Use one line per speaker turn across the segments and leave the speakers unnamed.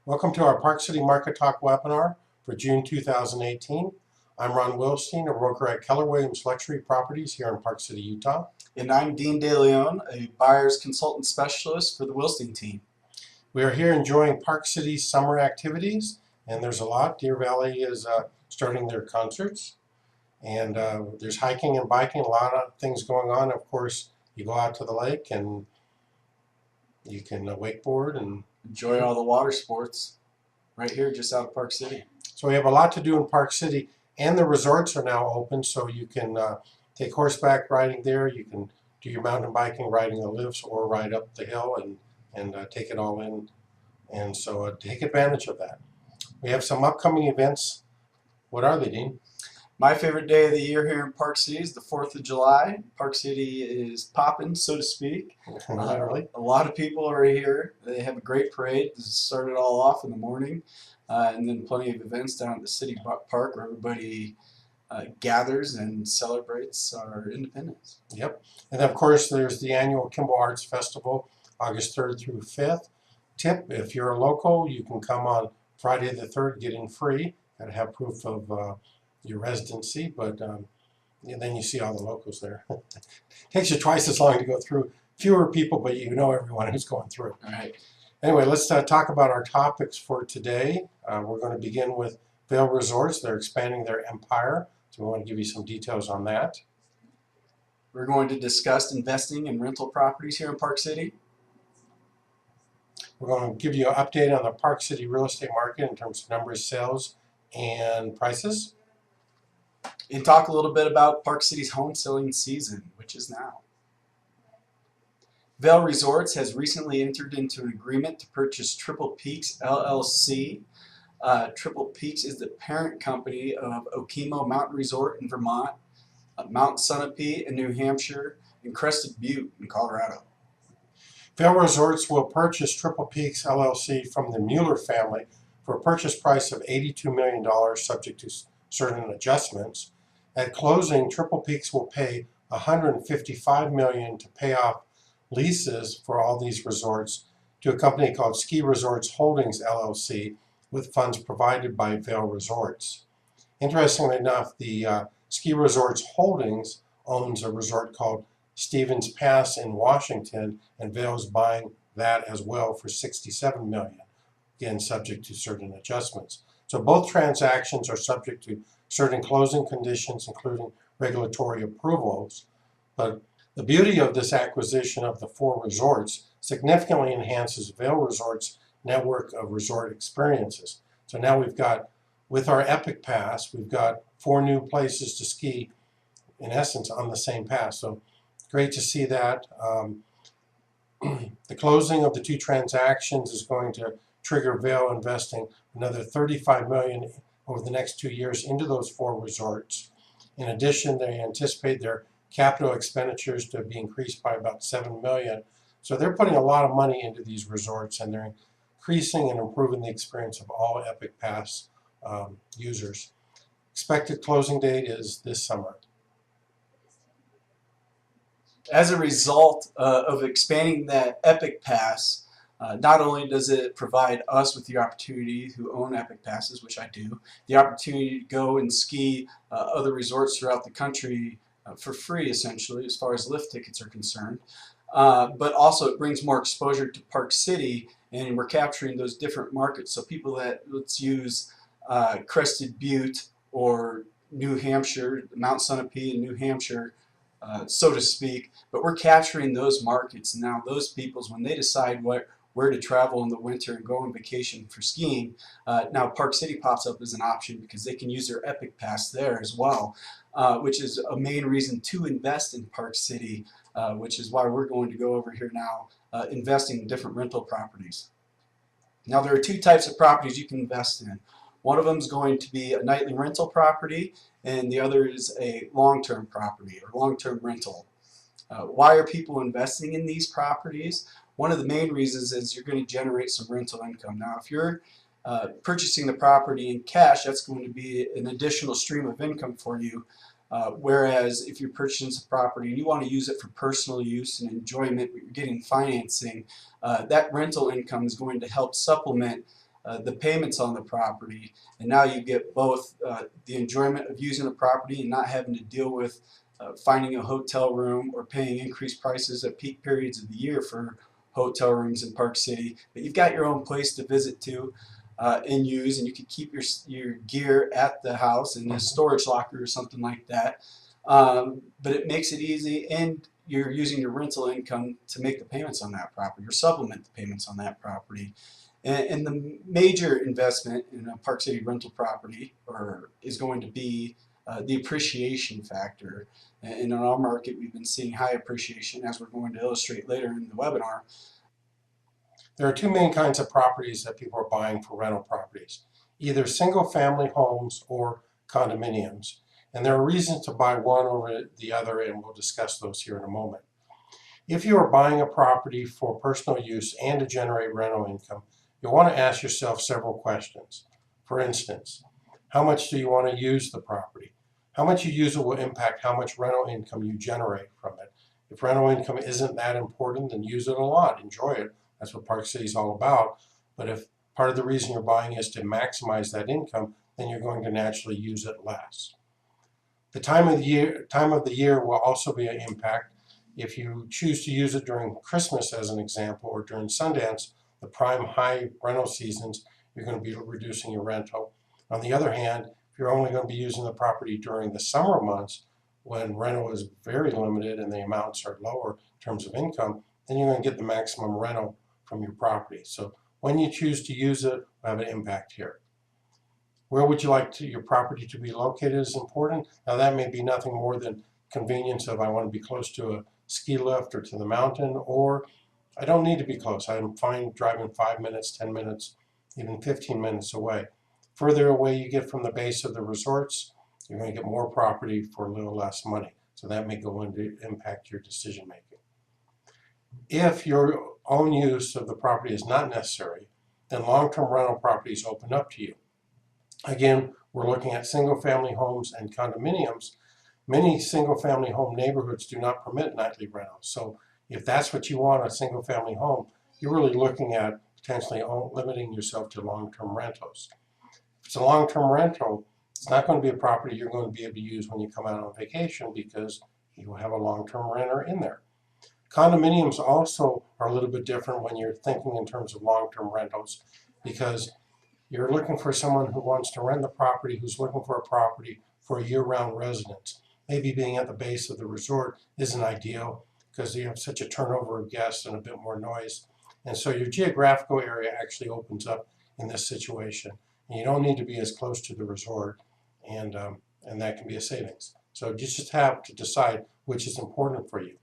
Welcome to our Park City Market Talk webinar for June 2018. I'm Ron Wilstein, a broker at Keller Williams Luxury Properties here in Park City, Utah.
And I'm Dean DeLeon, a buyer's consultant specialist for the Wilstein team.
We are here enjoying Park City's summer activities, and there's a lot. Deer Valley is starting their concerts, and there's hiking and biking, a lot of things going on. Of course, you go out to the lake and you can wakeboard and
enjoy all the water sports right here just out of Park City.
So we have a lot to do in Park City, and the resorts are now open, so you can take horseback riding there. You can do your mountain biking, riding the lifts, or ride up the hill and take it all in. And so take advantage of that. We have some upcoming events. What are they, Dean?
My favorite day of the year here in Park City is the 4th of July. Park City is popping, so to speak.
Literally.
A lot of people are here. They have a great parade to start it all off in the morning. And then plenty of events down at the city park where everybody gathers and celebrates our independence.
Yep. And of course, there's the annual Kimball Arts Festival, August 3rd through 5th. Tip, if you're a local, you can come on Friday the 3rd, get in free. Got to have proof of your residency, but then you see all the locals there. Takes you twice as long to go through. Fewer people, but you know everyone who's going through.
All right.
Anyway, let's talk about our topics for today. We're going to begin with Vail Resorts. They're expanding their empire, so we want to give you some details on that.
We're going to discuss investing in rental properties here in Park City.
We're going to give you an update on the Park City real estate market in terms of numbers, sales, and prices.
And talk a little bit about Park City's home selling season, which is now. Vail Resorts has recently entered into an agreement to purchase Triple Peaks LLC. Triple Peaks is the parent company of Okemo Mountain Resort in Vermont, Mount Sunapee in New Hampshire, and Crested Butte in Colorado.
Vail Resorts will purchase Triple Peaks LLC from the Mueller family for a purchase price of $82 million, subject to certain adjustments. At closing, Triple Peaks will pay $155 million to pay off leases for all these resorts to a company called Ski Resorts Holdings LLC, with funds provided by Vail Resorts. Interestingly enough, the Ski Resorts Holdings owns a resort called Stevens Pass in Washington, and Vail is buying that as well for $67 million, again subject to certain adjustments. So both transactions are subject to certain closing conditions, including regulatory approvals. But the beauty of this acquisition of the 4 resorts significantly enhances Vail Resorts' network of resort experiences. So now we've got, with our EPIC Pass, we've got 4 new places to ski, in essence, on the same pass. So great to see that. The closing of the 2 transactions is going to trigger Vail investing another $35 million over the next 2 years into those 4 resorts. In addition, they anticipate their capital expenditures to be increased by about $7 million. So they're putting a lot of money into these resorts, and they're increasing and improving the experience of all EPIC Pass users. Expected closing date is this summer.
As a result of expanding that EPIC Pass, not only does it provide us with the opportunity who own EPIC Passes, which I do, the opportunity to go and ski other resorts throughout the country for free, essentially, as far as lift tickets are concerned, but also it brings more exposure to Park City, and we're capturing those different markets. So people that, let's use Crested Butte or New Hampshire, Mount Sunapee in New Hampshire, so to speak, but we're capturing those markets. Now those peoples, when they decide where to travel in the winter and go on vacation for skiing, now Park City pops up as an option because they can use their EPIC Pass there as well, which is a main reason to invest in Park City, which is why we're going to go over here now, investing in different rental properties. Now there are 2 types of properties you can invest in. One of them is going to be a nightly rental property, and the other is a long-term property or long-term rental. Why are people investing in these properties? One of the main reasons is you're going to generate some rental income. Now, if you're purchasing the property in cash, that's going to be an additional stream of income for you. Whereas if you're purchasing a property and you want to use it for personal use and enjoyment, but you're getting financing, that rental income is going to help supplement the payments on the property, and now you get both the enjoyment of using the property and not having to deal with finding a hotel room or paying increased prices at peak periods of the year for hotel rooms in Park City. But you've got your own place to visit to and use, and you can keep your gear at the house in a storage locker or something like that. But it makes it easy, and you're using your rental income to make the payments on that property or supplement the payments on that property. And the major investment in a Park City rental property is going to be the appreciation factor. And in our market, we've been seeing high appreciation, as we're going to illustrate later in the webinar.
There are two main kinds of properties that people are buying for rental properties, either single-family homes or condominiums. And there are reasons to buy one over the other, and we'll discuss those here in a moment. If you are buying a property for personal use and to generate rental income, you'll want to ask yourself several questions. For instance, how much do you want to use the property? How much you use it will impact how much rental income you generate from it. If rental income isn't that important, then use it a lot, enjoy it. That's what Park City is all about. But if part of the reason you're buying is to maximize that income, then you're going to naturally use it less. The time of the year will also be an impact. If you choose to use it during Christmas, as an example, or during Sundance, the prime high rental seasons, you're going to be reducing your rental. On the other hand, if you're only going to be using the property during the summer months, when rental is very limited and the amounts are lower in terms of income, then you're going to get the maximum rental from your property. So when you choose to use it, will have an impact here. Where would you like your property to be located is important. Now that may be nothing more than convenience of I want to be close to a ski lift or to the mountain, or I don't need to be close. I'm fine driving 5 minutes, 10 minutes, even 15 minutes away. Further away you get from the base of the resorts, you're going to get more property for a little less money. So that may go into impact your decision making. If your own use of the property is not necessary, then long-term rental properties open up to you. Again, we're looking at single-family homes and condominiums. Many single-family home neighborhoods do not permit nightly rentals. So if that's what you want, a single-family home, you're really looking at potentially limiting yourself to long-term rentals. If it's a long-term rental, it's not going to be a property you're going to be able to use when you come out on vacation because you will have a long-term renter in there. Condominiums also are a little bit different when you're thinking in terms of long-term rentals, because you're looking for someone who wants to rent the property, who's looking for a property for a year-round residence. Maybe being at the base of the resort isn't ideal because you have such a turnover of guests and a bit more noise. And so your geographical area actually opens up in this situation. And you don't need to be as close to the resort, and that can be a savings. So you just have to decide which is important for you.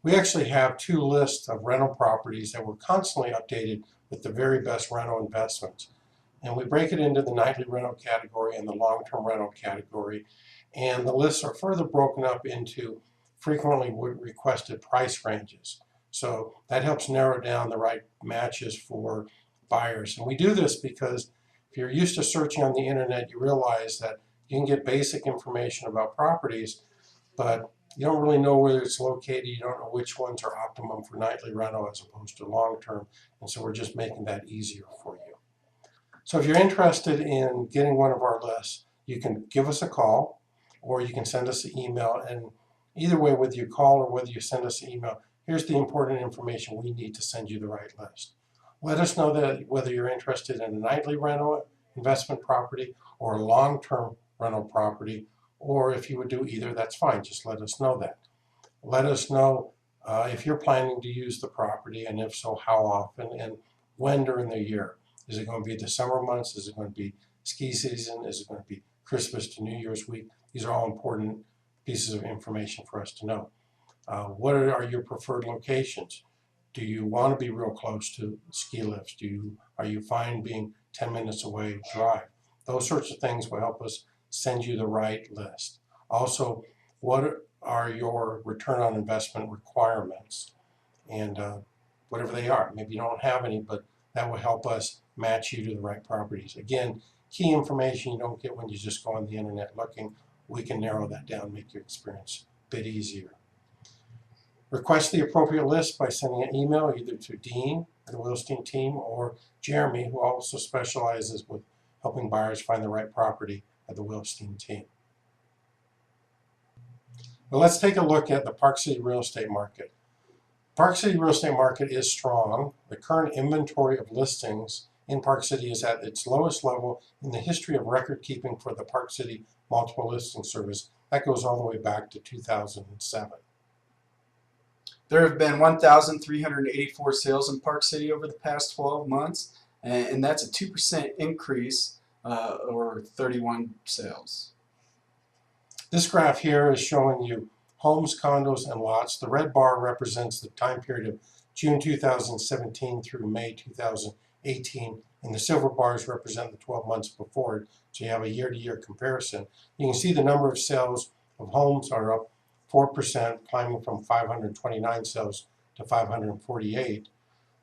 We actually have two lists of rental properties that were constantly updated with the very best rental investments. And we break it into the nightly rental category and the long-term rental category. And the lists are further broken up into frequently requested price ranges. So that helps narrow down the right matches for buyers. And we do this because if you're used to searching on the internet, you realize that you can get basic information about properties, but you don't really know where it's located. You don't know which ones are optimum for nightly rental as opposed to long-term. And so we're just making that easier for you. So if you're interested in getting one of our lists, you can give us a call or you can send us an email. And either way, whether you call or whether you send us an email, here's the important information we need to send you the right list. Let us know that whether you're interested in a nightly rental investment property or a long-term rental property, or if you would do either, that's fine. Just let us know that. Let us know if you're planning to use the property, and if so, how often and when during the year. Is it going to be the summer months? Is it going to be ski season? Is it going to be Christmas to New Year's week? These are all important pieces of information for us to know. What are your preferred locations? Do you want to be real close to ski lifts? Are you fine being 10 minutes away drive? Those sorts of things will help us send you the right list. Also, what are your return on investment requirements? And whatever they are. Maybe you don't have any, but that will help us match you to the right properties. Again, key information you don't get when you just go on the internet looking. We can narrow that down, make your experience a bit easier. Request the appropriate list by sending an email either to Dean at the Wilstein team or Jeremy, who also specializes with helping buyers find the right property at the Wilstein team. Well, let's take a look at the Park City real estate market. Park City real estate market is strong. The current inventory of listings in Park City is at its lowest level in the history of record keeping for the Park City Multiple Listing Service. That goes all the way back to 2007.
There have been 1,384 sales in Park City over the past 12 months, and that's a 2% increase or 31 sales.
This graph here is showing you homes, condos, and lots. The red bar represents the time period of June 2017 through May 2018, and the silver bars represent the 12 months before it, so you have a year-to-year comparison. You can see the number of sales of homes are up 4%, climbing from 529 sales to 548.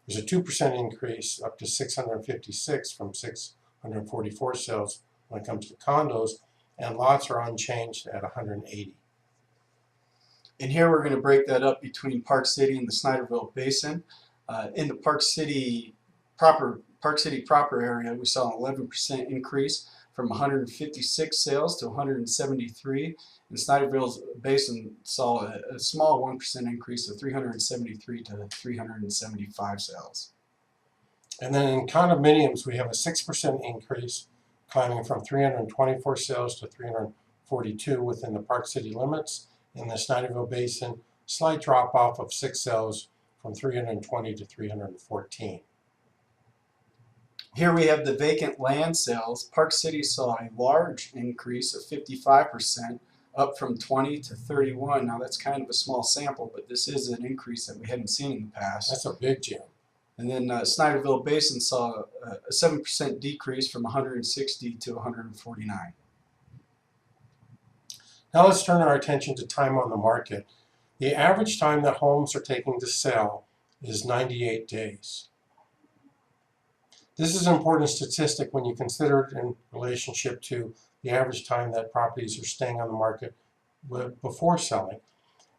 There's a 2% increase up to 656 from 644 sales when it comes to condos, and lots are unchanged at 180.
And here we're going to break that up between Park City and the Snyderville Basin. In the Park City proper area, we saw an 11% increase from 156 sales to 173. And Snyderville's Basin saw a small 1% increase of 373 to 375 sales.
And then in condominiums, we have a 6% increase, climbing from 324 sales to 342 within the Park City limits. In the Snyderville Basin, slight drop off of 6 sales from 320 to 314.
Here we have the vacant land sales. Park City saw a large increase of 55%, up from 20 to 31. Now that's kind of a small sample, but this is an increase that we hadn't seen in the past.
That's a big jump.
And then Snyderville Basin saw a 7% decrease from 160 to 149.
Now let's turn our attention to time on the market. The average time that homes are taking to sell is 98 days. This is an important statistic when you consider it in relationship to the average time that properties are staying on the market before selling.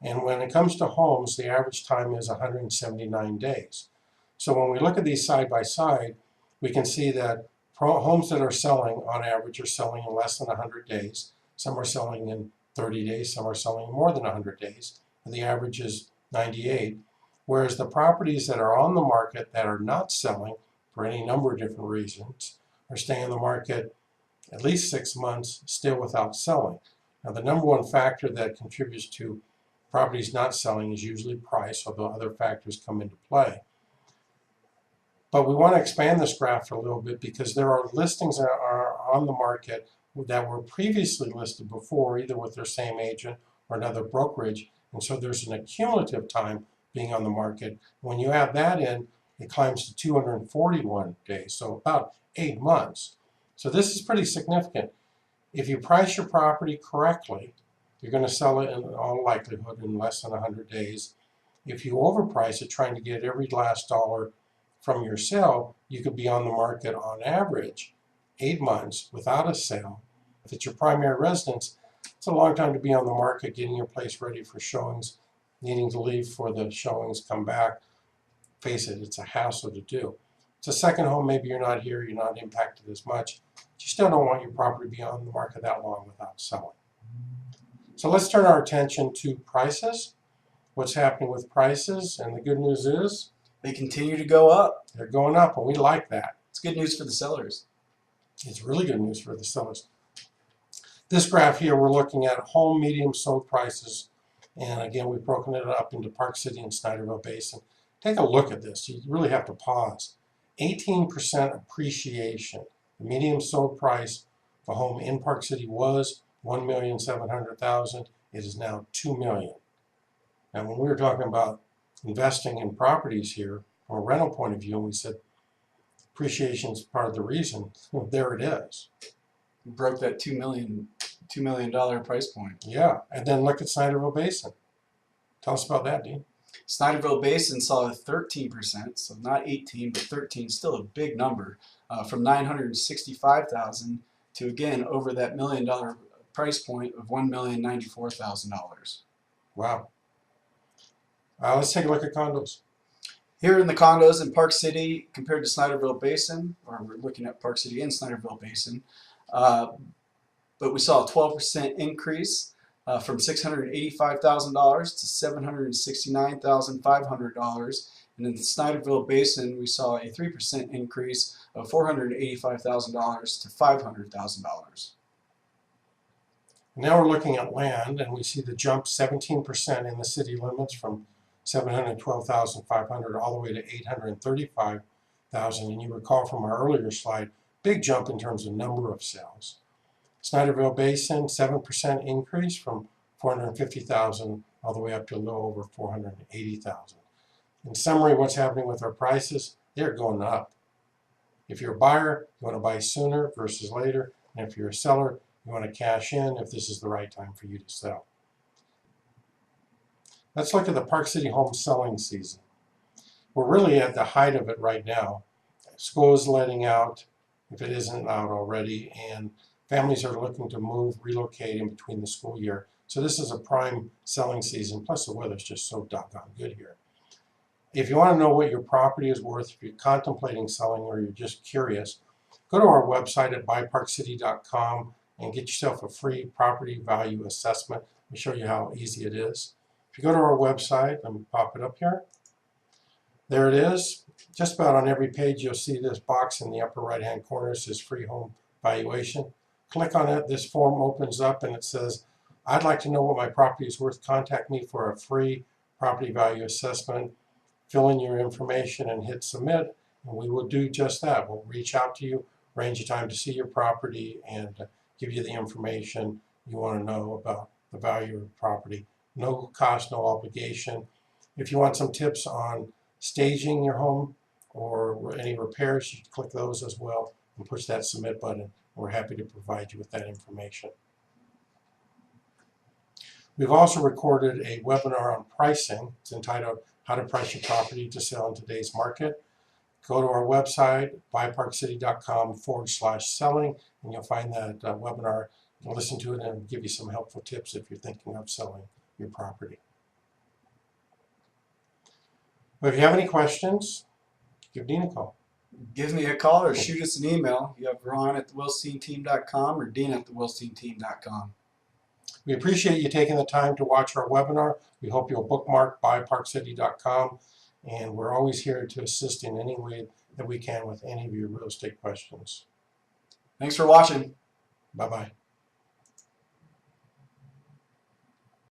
And when it comes to homes, the average time is 179 days. So when we look at these side by side, we can see that homes that are selling on average are selling in less than 100 days. Some are selling in 30 days, some are selling in more than 100 days, and the average is 98. Whereas the properties that are on the market that are not selling for any number of different reasons are staying on the market at least 6 months still without selling. Now the number one factor that contributes to properties not selling is usually price, although other factors come into play. But we want to expand this graph a little bit because there are listings that are on the market that were previously listed before, either with their same agent or another brokerage, and so there's an accumulative time being on the market. When you add that in, it climbs to 241 days, so about 8 months. So this is pretty significant. If you price your property correctly, you're going to sell it in all likelihood in less than 100 days. If you overprice it, trying to get every last dollar from your sale, you could be on the market on average 8 months without a sale. If it's your primary residence, it's a long time to be on the market, getting your place ready for showings, needing to leave for the showings, come back. Face it, it's a hassle to do. It's a second home, maybe you're not here, you're not impacted as much. But you still don't want your property to be on the market that long without selling. So let's turn our attention to prices. What's happening with prices, and the good news is
they continue to go up.
They're going up, and we like that.
It's good news for the sellers.
It's really good news for the sellers. This graph here, we're looking at home medium sold prices, and again, we've broken it up into Park City and Snyderville Basin. Take a look at this. You really have to pause. 18% appreciation. The medium sold price for a home in Park City was $1,700,000. It is now $2 million. Now, when we were talking about investing in properties here from a rental point of view, and we said appreciation is part of the reason, well, there it is.
We broke that $2 million price point.
Yeah, and then look at Snyderville Basin. Tell us about that, Dean.
Snyderville Basin saw a 13%, so not 18, but 13, still a big number, from $965,000 to, again, over that $1 million price point of $1,094,000.
Wow. Let's take a look at condos.
Here in the condos in Park City compared to Snyderville Basin, or we're looking at Park City and Snyderville Basin, but we saw a 12% increase from $685,000 to $769,500. And in the Snyderville Basin, we saw a 3% increase of $485,000 to $500,000.
Now we're looking at land, and we see the jump 17% in the city limits from 712,500 all the way to 835,000. And you recall from our earlier slide, big jump in terms of number of sales. Snyderville Basin, 7% increase from 450,000 all the way up to a little over 480,000. In summary, what's happening with our prices? They're going up. If you're a buyer, you want to buy sooner versus later. And if you're a seller, you want to cash in if this is the right time for you to sell. Let's look at the Park City home selling season. We're really at the height of it right now. School is letting out, if it isn't out already, and families are looking to move, relocate in between the school year. So this is a prime selling season, plus the weather's just so doggone good here. If you want to know what your property is worth, if you're contemplating selling or you're just curious, go to our website at BuyParkCity.com and get yourself a free property value assessment. Let me show you how easy it is. If you go to our website, let me pop it up here. There it is. Just about on every page you'll see this box in the upper right hand corner. It says free home valuation. Click on it. This form opens up and it says, I'd like to know what my property is worth. Contact me for a free property value assessment. Fill in your information and hit submit, and we will do just that. We'll reach out to you, arrange a time to see your property, and give you the information you want to know about the value of the property. No cost, no obligation. If you want some tips on staging your home or any repairs, you can click those as well and push that submit button. We're happy to provide you with that information. We've also recorded a webinar on pricing. It's entitled How to Price Your Property to Sell in Today's Market. Go to our website, BuyParkCity.com/selling, and you'll find that webinar. You can listen to it and give you some helpful tips if you're thinking of selling your property. But if you have any questions, give Dean a call.
Give me a call or shoot us an email. You have Ron at thewilsteinteam.com or Dean at thewilsteinteam.com.
We appreciate you taking the time to watch our webinar. We hope you'll bookmark BuyParkCity.com, and we're always here to assist in any way that we can with any of your real estate questions.
Thanks for watching.
Bye-bye.